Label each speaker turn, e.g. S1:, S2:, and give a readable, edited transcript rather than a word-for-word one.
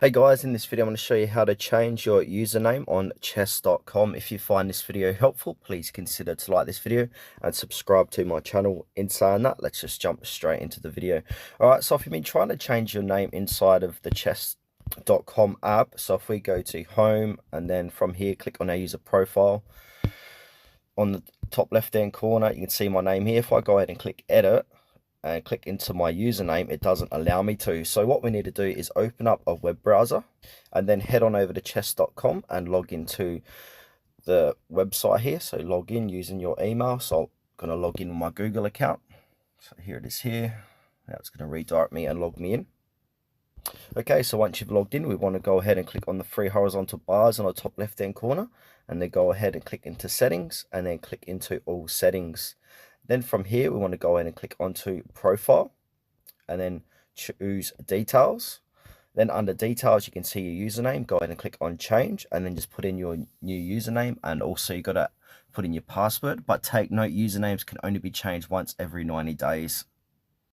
S1: Hey guys, in this video I'm going to show you how to change your username on chess.com. If you find this video helpful, please consider to like this video and subscribe to my channel. In saying that, let's just jump straight into the video. Alright, so if you've been trying to change your name inside of the chess.com app, so if we go to home and then from here click on our user profile, on the top left hand corner you can see my name here. If I go ahead and click edit and click into my username, it doesn't allow me to. So what we need to do is open up a web browser and then head on over to chess.com and log into the website here. So log in using your email. So I'm going to log in with my Google account. So here it is here. Now it's going to redirect me and log me in. Okay, so once you've logged in, we want to go ahead and click on the three horizontal bars on the top left hand corner and then go ahead and click into settings and then click into all settings. Then from here, we want to go ahead and click onto profile and then choose details. Then under details, you can see your username. Go ahead and click on change and then just put in your new username. And also you got to put in your password, but take note, usernames can only be changed once every 90 days.